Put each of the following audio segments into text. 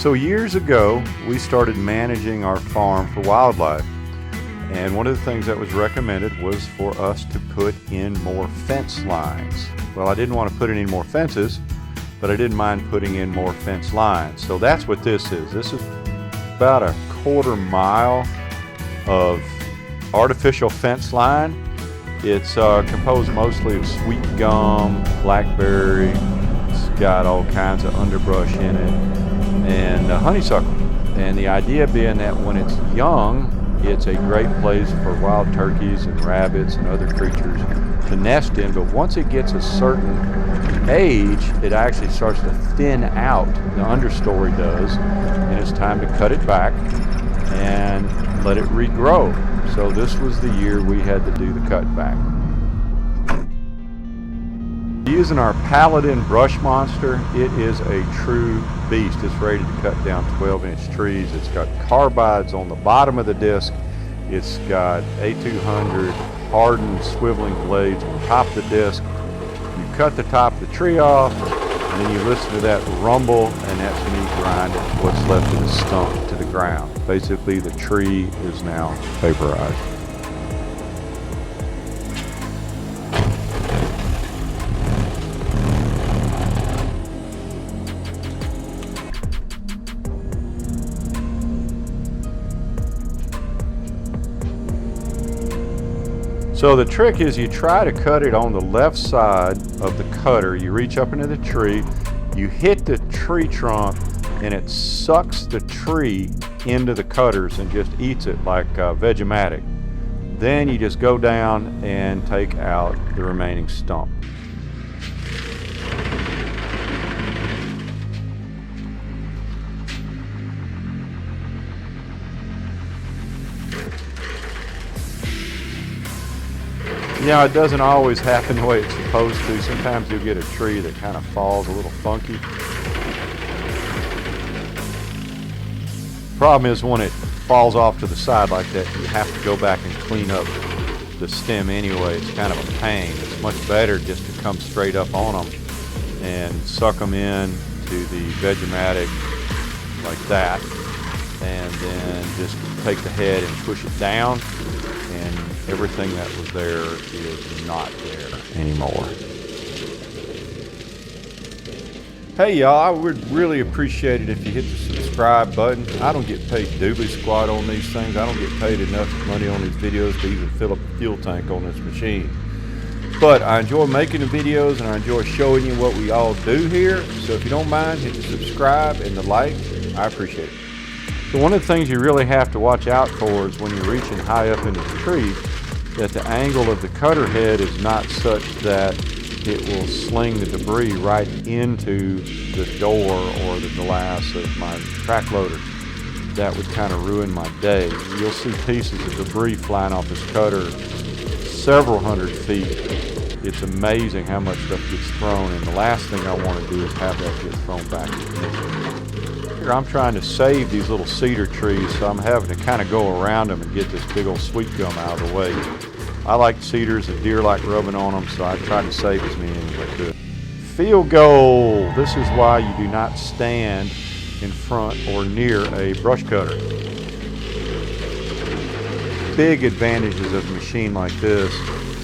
So years ago, we started managing our farm for wildlife. And one of the things that was recommended was for us to put in more fence lines. Well, I didn't want to put in any more fences, but I didn't mind putting in more fence lines. So that's what this is. This is about a 1/4 mile of artificial fence line. It's composed mostly of sweet gum, blackberry. It's got all kinds of underbrush in it, and honeysuckle. And the idea being that when it's young, it's a great place for wild turkeys and rabbits and other creatures to nest in. But once it gets a certain age, it actually starts to thin out. The understory does, and it's time to cut it back and let it regrow. So this was the year we had to do the cutback. Using our Paladin Brushmonster, it is a true beast. It's rated to cut down 12-inch trees. It's got carbides on the bottom of the disc. It's got A200 hardened swiveling blades on top of the disc. You cut the top of the tree off, and then you listen to that rumble, and that's me grinding what's left of the stump to the ground. Basically, the tree is now vaporized. So the trick is you try to cut it on the left side of the cutter. You reach up into the tree, you hit the tree trunk, and it sucks the tree into the cutters and just eats it like Vegemite. Then you just go down and take out the remaining stump. You know, it doesn't always happen the way it's supposed to. Sometimes you'll get a tree that kind of falls a little funky. Problem is, when it falls off to the side like that, you have to go back and clean up the stem anyway. It's kind of a pain. It's much better just to come straight up on them and suck them in to the Vegemite like that, and then just take the head and push it down, and everything that was there is not there anymore. Hey y'all, I would really appreciate it if you hit the subscribe button. I don't get paid doobly squat on these things. I don't get paid enough money on these videos to even fill up a fuel tank on this machine. But I enjoy making the videos, and I enjoy showing you what we all do here. So if you don't mind, hit the subscribe and the like. I appreciate it. So one of the things you really have to watch out for is when you're reaching high up into the tree, that the angle of the cutter head is not such that it will sling the debris right into the door or the glass of my track loader. That would kind of ruin my day. You'll see pieces of debris flying off this cutter several hundred feet. It's amazing how much stuff gets thrown, and the last thing I want to do is have that get thrown back into me. Here I'm trying to save these little cedar trees, so I'm having to kind of go around them and get this big old sweet gum out of the way. I like cedars, and deer like rubbing on them, so I try to save as many as I could. Field goal. This is why you do not stand in front or near a brush cutter. Big advantages of a machine like this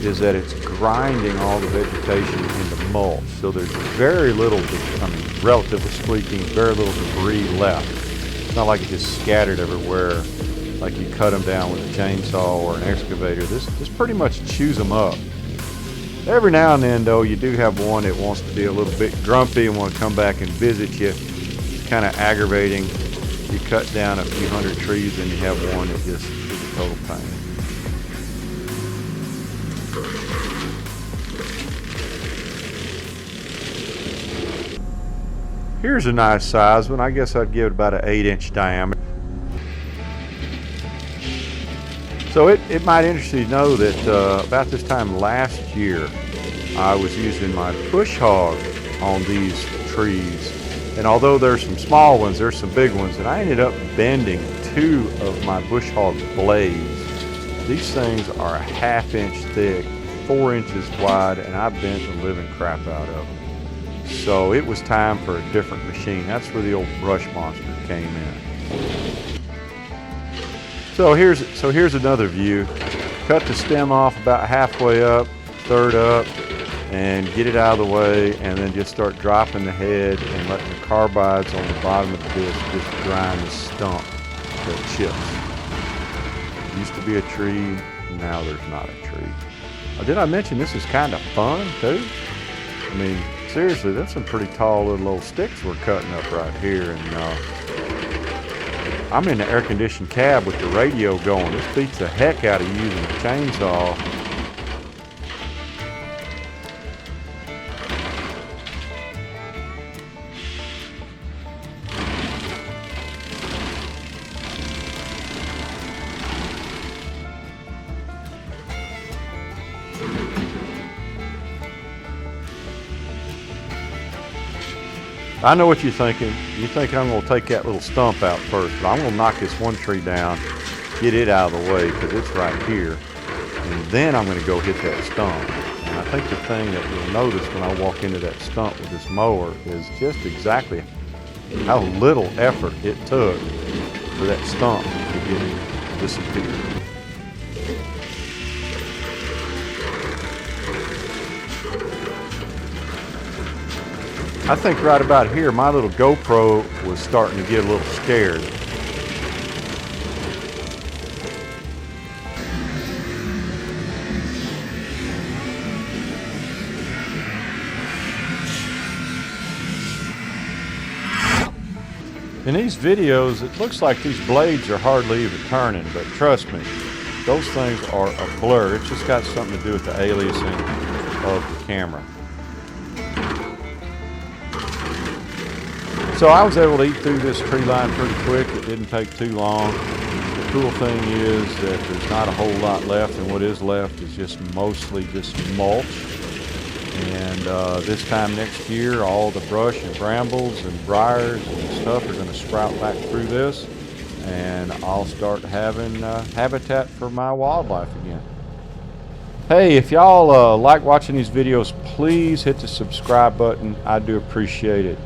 is that it's grinding all the vegetation into mulch. So there's very little, relatively speaking, very little debris left. It's not like it just scattered everywhere like you cut them down with a chainsaw or an excavator. This pretty much chews them up. Every now and then, though, you do have one that wants to be a little bit grumpy and want to come back and visit you. It's kind of aggravating. You cut down a few hundred trees and you have one that just is a total pain. Here's a nice size one. I guess I'd give it about an 8-inch diameter. So it might interest you to know that about this time last year, I was using my push hog on these trees. And although there's some small ones, there's some big ones, and I ended up bending 2 of my bush hog blades. These things are a 1/2 inch thick, 4 inches wide, and I bent the living crap out of them. So it was time for a different machine. That's where the old Brushmonster came in. So here's another view. Cut the stem off about halfway up, third up, and get it out of the way, and then just start dropping the head and letting the carbides on the bottom of the disc just grind the stump till it chips. Used to be a tree, now there's not a tree. Did I mention this is kind of fun too? I mean, seriously, that's some pretty tall little old sticks we're cutting up right here, and I'm in the air-conditioned cab with the radio going. This beats the heck out of using a chainsaw. I know what you're thinking. You think I'm going to take that little stump out first, but I'm going to knock this one tree down, get it out of the way because it's right here, and then I'm going to go hit that stump. And I think the thing that you'll notice when I walk into that stump with this mower is just exactly how little effort it took for that stump to get disappeared. I think right about here, my little GoPro was starting to get a little scared. In these videos, it looks like these blades are hardly even turning, but trust me, those things are a blur. It's just got something to do with the aliasing of the camera. So I was able to eat through this tree line pretty quick. It didn't take too long. The cool thing is that there's not a whole lot left, and what is left is just mostly just mulch. And this time next year, all the brush and brambles and briars and stuff are going to sprout back through this, and I'll start having habitat for my wildlife again. Hey, if y'all like watching these videos, please hit the subscribe button. I do appreciate it.